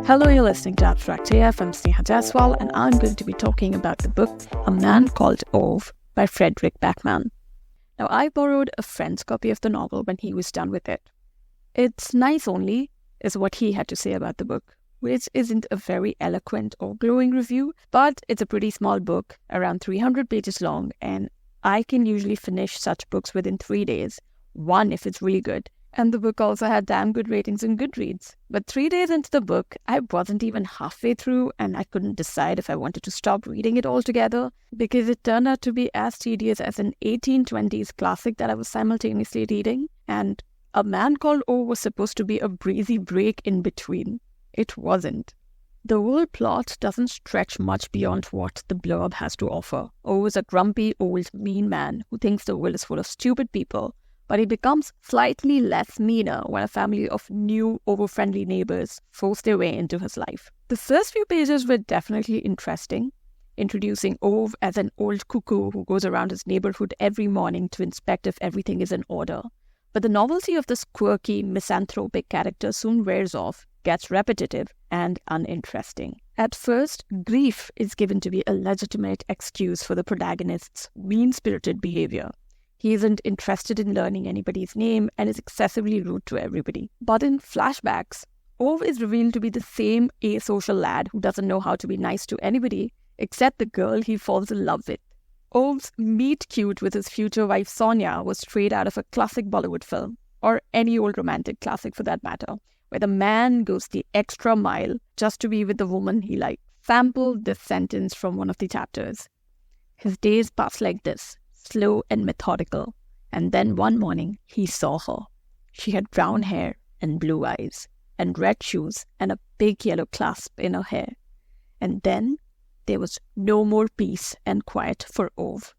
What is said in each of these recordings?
Hello, you're listening to Abstract AF. I'm Sneha Jaiswal, and I'm going to be talking about the book A Man Called Ove by Fredrik Backman. Now, I borrowed a friend's copy of the novel when he was done with it. It's nice only, is what he had to say about the book, which isn't a very eloquent or glowing review, but it's a pretty small book, around 300 pages long, and I can usually finish such books within 3 days, one if it's really good. And the book also had damn good ratings in Goodreads. But 3 days into the book, I wasn't even halfway through, and I couldn't decide if I wanted to stop reading it altogether, because it turned out to be as tedious as an 1820s classic that I was simultaneously reading, and A Man Called Ove was supposed to be a breezy break in between. It wasn't. The whole plot doesn't stretch much beyond what the blurb has to offer. Ove is a grumpy, old, mean man who thinks the world is full of stupid people, but he becomes slightly less meaner when a family of new, over-friendly neighbors force their way into his life. The first few pages were definitely interesting, introducing Ove as an old cuckoo who goes around his neighborhood every morning to inspect if everything is in order. But the novelty of this quirky, misanthropic character soon wears off, gets repetitive, and uninteresting. At first, grief is given to be a legitimate excuse for the protagonist's mean-spirited behavior. He isn't interested in learning anybody's name and is excessively rude to everybody. But in flashbacks, Ove is revealed to be the same asocial lad who doesn't know how to be nice to anybody except the girl he falls in love with. Ove's meet-cute with his future wife Sonia was straight out of a classic Bollywood film, or any old romantic classic for that matter, where the man goes the extra mile just to be with the woman he likes. Sample this sentence from one of the chapters. His days pass like this, slow and methodical, and then one morning he saw her. She had brown hair and blue eyes, and red shoes and a big yellow clasp in her hair. And then there was no more peace and quiet for Ove.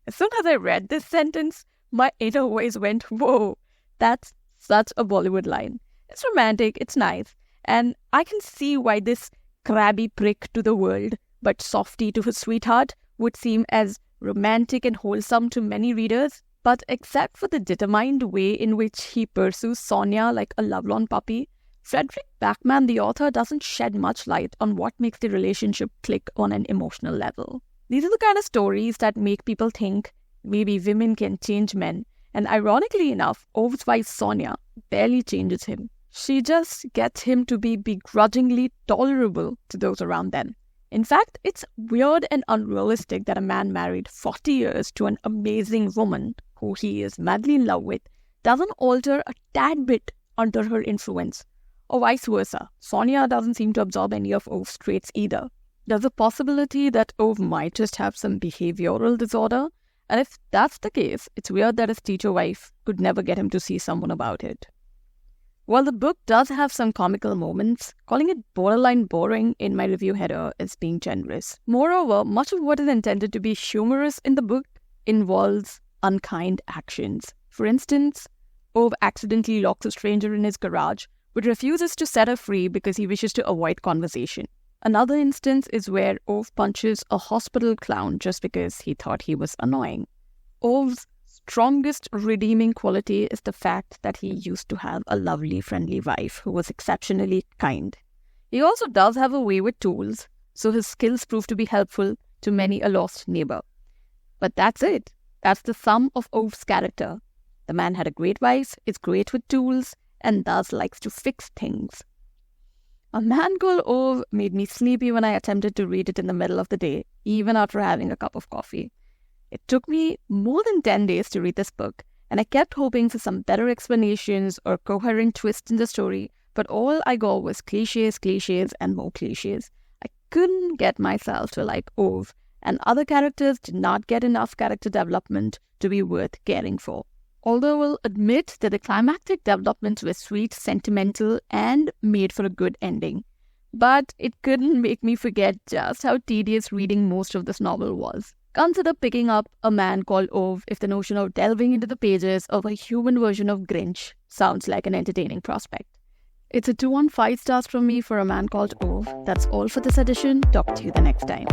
As soon as I read this sentence, my inner voice went, whoa, that's such a Bollywood line. It's romantic, it's nice, and I can see why this crabby prick to the world, but softy to his sweetheart, would seem as romantic and wholesome to many readers, but except for the determined way in which he pursues Sonia like a lovelorn puppy, Fredrik Backman, the author, doesn't shed much light on what makes the relationship click on an emotional level. These are the kind of stories that make people think maybe women can change men, and ironically enough, Ove's wife Sonia barely changes him. She just gets him to be begrudgingly tolerable to those around them. In fact, it's weird and unrealistic that a man married 40 years to an amazing woman who he is madly in love with doesn't alter a tad bit under her influence, or vice versa. Sonia doesn't seem to absorb any of Ove's traits either. There's a possibility that Ove might just have some behavioral disorder, and if that's the case, it's weird that his teacher wife could never get him to see someone about it. While the book does have some comical moments, calling it borderline boring in my review header is being generous. Moreover, much of what is intended to be humorous in the book involves unkind actions. For instance, Ove accidentally locks a stranger in his garage, but refuses to set her free because he wishes to avoid conversation. Another instance is where Ove punches a hospital clown just because he thought he was annoying. Ove's strongest redeeming quality is the fact that he used to have a lovely, friendly wife who was exceptionally kind. He also does have a way with tools, so his skills prove to be helpful to many a lost neighbor. But that's it. That's the sum of Ove's character. The man had a great wife, is great with tools, and thus likes to fix things. A Man Called Ove made me sleepy when I attempted to read it in the middle of the day, even after having a cup of coffee. It took me more than 10 days to read this book, and I kept hoping for some better explanations or coherent twists in the story, but all I got was cliches, and more cliches. I couldn't get myself to like Ove, and other characters did not get enough character development to be worth caring for. Although I will admit that the climactic developments were sweet, sentimental, and made for a good ending. But it couldn't make me forget just how tedious reading most of this novel was. Consider picking up A Man Called Ove if the notion of delving into the pages of a human version of Grinch sounds like an entertaining prospect. It's a 2 on 5 stars from me for A Man Called Ove. That's all for this edition. Talk to you the next time.